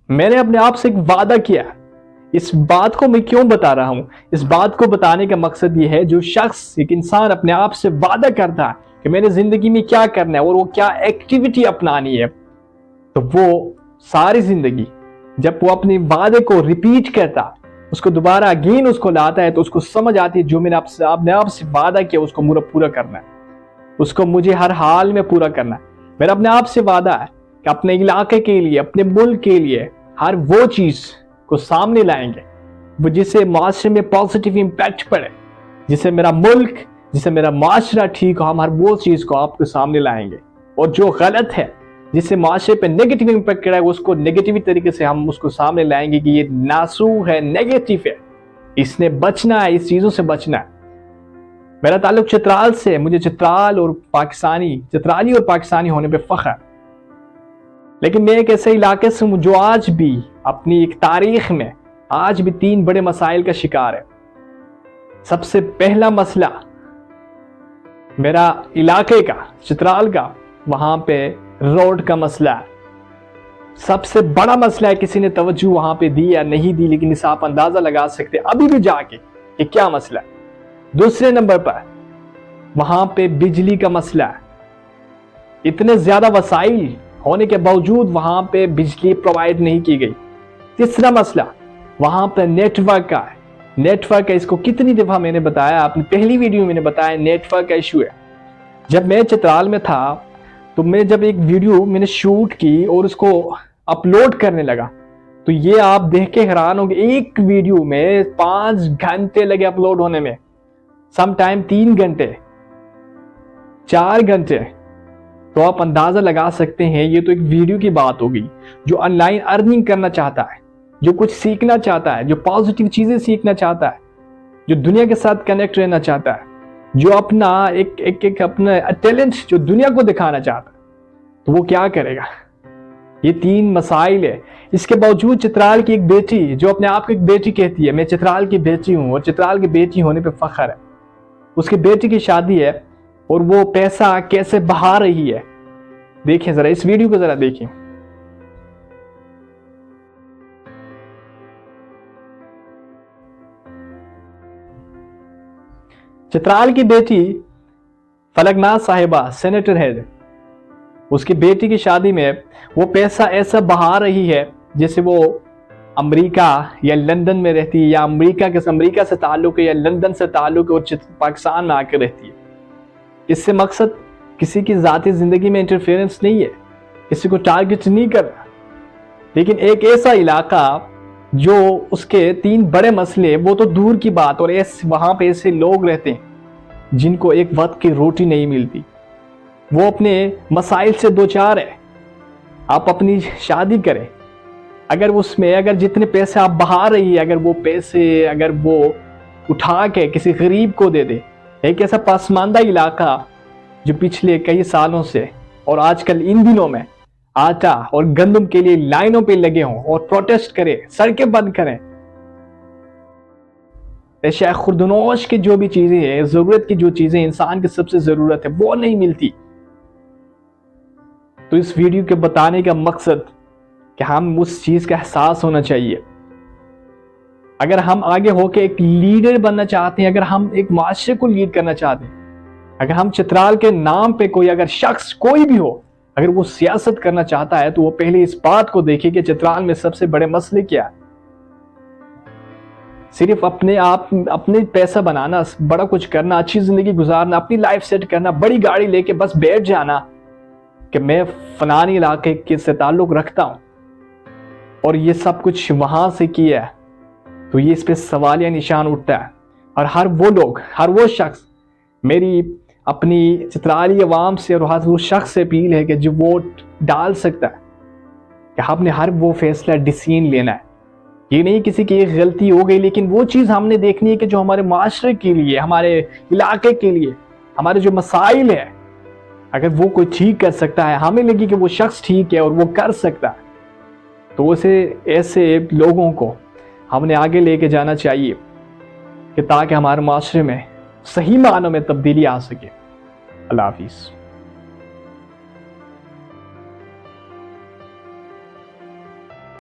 میں نے اپنے آپ سے ایک وعدہ کیا. اس بات کو میں کیوں بتا رہا ہوں؟ اس بات کو بتانے کا مقصد یہ ہے جو شخص ایک انسان اپنے آپ سے وعدہ کرتا ہے کہ میں نے زندگی میں کیا کرنا ہے اور وہ کیا ایکٹیویٹی اپنانی ہے، تو وہ ساری زندگی جب وہ اپنے وعدے کو ریپیٹ کرتا، اس کو دوبارہ اگین اس کو لاتا ہے، تو اس کو سمجھ آتی ہے جو میں نے اپنے آپ سے وعدہ کیا اس کو پورا کرنا ہے، اس کو مجھے ہر حال میں پورا کرنا ہے. میرا اپنے آپ سے وعدہ ہے کہ اپنے علاقے کے لیے، اپنے ملک کے لیے ہر وہ چیز کو سامنے لائیں گے وہ جس سے معاشرے میں پازیٹیو امپیکٹ پڑے، جس سے میرا ملک، جس سے میرا معاشرہ ٹھیک ہو. ہم ہر وہ چیز کو آپ کے سامنے لائیں گے، اور جو غلط ہے جس سے معاشرے پہ نیگیٹو امپیکٹ کرا ہے اس کو نیگیٹو طریقے سے ہم اس کو سامنے لائیں گے کہ یہ ناسو ہے، نیگیٹو ہے، اس نے بچنا ہے، اس چیزوں سے بچنا ہے. میرا تعلق چترال سے، مجھے چترالی اور پاکستانی ہونے پہ فخر. لیکن میں ایک ایسے علاقے سے ہوں جو آج بھی اپنی ایک تاریخ میں آج بھی 3 بڑے مسائل کا شکار ہے. سب سے پہلا مسئلہ میرا علاقے کا، چترال کا، وہاں پہ روڈ کا مسئلہ ہے. سب سے بڑا مسئلہ ہے، کسی نے توجہ وہاں پہ دی یا نہیں دی، لیکن اس آپ اندازہ لگا سکتے ابھی بھی جا کے کہ کیا مسئلہ ہے. دوسرے نمبر پر وہاں پہ بجلی کا مسئلہ ہے. اتنے زیادہ وسائل ہونے کے باوجود وہاں پہ بجلی پرووائڈ نہیں کی گئی. تیسرا مسئلہ وہاں پہ نیٹ ورک کا ہے. نیٹ ورک کا، اس کو کتنی دفعہ میں نے بتایا، اپنی پہلی ویڈیو میں نے بتایا، نیٹ ورک کا ایشو ہے. جب میں چترال میں تھا تو میں جب ایک ویڈیو میں نے شوٹ کی اور اس کو اپلوڈ کرنے لگا تو یہ آپ دیکھ کے حیران ہوں گے، ایک ویڈیو میں 5 گھنٹے لگے اپلوڈ ہونے میں، سم ٹائم 3 گھنٹے 4 گھنٹے. تو آپ اندازہ لگا سکتے ہیں یہ تو ایک ویڈیو کی بات ہوگی. جو آن لائن ارننگ کرنا چاہتا ہے، جو کچھ سیکھنا چاہتا ہے، جو پازیٹیو چیزیں سیکھنا چاہتا ہے، جو دنیا کے ساتھ کنیکٹ رہنا چاہتا ہے، جو اپنا اپنا ٹیلنٹ جو دنیا کو دکھانا چاہتا ہے، تو وہ کیا کرے گا؟ یہ 3 مسائل ہے. اس کے باوجود چترال کی ایک بیٹی جو اپنے آپ کو ایک بیٹی کہتی ہے، میں چترال کی بیٹی ہوں اور چترال کی بیٹی ہونے پہ فخر ہے، اس کی بیٹی کی شادی ہے اور وہ پیسہ کیسے بہا رہی ہے. دیکھیں ذرا اس ویڈیو کو، ذرا دیکھیں. چترال کی بیٹی فلک ناتھ صاحبہ سینیٹر ہے، اس کی بیٹی کی شادی میں وہ پیسہ ایسا بہا رہی ہے جیسے وہ امریکہ یا لندن میں رہتی ہے، یا امریکہ سے تعلق ہے، یا لندن سے تعلق ہے اور پاکستان میں آ کے رہتی ہے. اس سے مقصد کسی کی ذاتی زندگی میں انٹرفیئرنس نہیں ہے، کسی کو ٹارگٹ نہیں کرنا، لیکن ایک ایسا علاقہ جو اس کے 3 بڑے مسئلے، وہ تو دور کی بات، اور وہاں پہ ایسے لوگ رہتے ہیں جن کو ایک وقت کی روٹی نہیں ملتی، وہ اپنے مسائل سے دوچار ہے. آپ اپنی شادی کریں، اگر جتنے پیسے آپ بہا رہی ہے، اگر وہ پیسے وہ اٹھا کے کسی غریب کو دے دے، ایک ایسا پسماندہ علاقہ جو پچھلے کئی سالوں سے اور آج کل ان دنوں میں آٹا اور گندم کے لیے لائنوں پہ لگے ہوں اور پروٹیسٹ کریں، سڑکیں بند کریں. اشیاء خوردنوش کی جو بھی چیزیں ہیں، ضرورت کی جو چیزیں انسان کی سب سے ضرورت ہے، وہ نہیں ملتی. تو اس ویڈیو کے بتانے کا مقصد کہ ہم اس چیز کا احساس ہونا چاہیے. اگر ہم آگے ہو کے ایک لیڈر بننا چاہتے ہیں، اگر ہم ایک معاشرے کو لیڈ کرنا چاہتے ہیں، اگر ہم چترال کے نام پہ اگر شخص کوئی بھی ہو، اگر وہ سیاست کرنا چاہتا ہے تو وہ پہلے اس بات کو دیکھے کہ چترال میں سب سے بڑے مسئلے کیا ہے. صرف اپنے پیسہ بنانا، بڑا کچھ کرنا، اچھی زندگی گزارنا، اپنی لائف سیٹ کرنا، بڑی گاڑی لے کے بس بیٹھ جانا کہ میں فلانی علاقے سے تعلق رکھتا ہوں اور یہ سب کچھ وہاں سے کیا ہے، تو یہ اس پہ سوالیہ نشان اٹھتا ہے. اور ہر وہ شخص، میری اپنی چترالی عوام سے اور ہر وہ شخص سے اپیل ہے کہ جو ووٹ ڈال سکتا ہے کہ ہم نے ہر وہ فیصلہ ڈیسیژن لینا ہے. یہ نہیں کسی کی ایک غلطی ہو گئی، لیکن وہ چیز ہم نے دیکھنی ہے کہ جو ہمارے معاشرے کے لیے، ہمارے علاقے کے لیے، ہمارے جو مسائل ہیں، اگر وہ کوئی ٹھیک کر سکتا ہے، ہمیں لگی کہ وہ شخص ٹھیک ہے اور وہ کر سکتا ہے، تو ایسے لوگوں کو ہم نے آگے لے کے جانا چاہیے کہ تاکہ ہمارے معاشرے میں صحیح معنوں میں تبدیلی آ سکے. اللہ حافظ.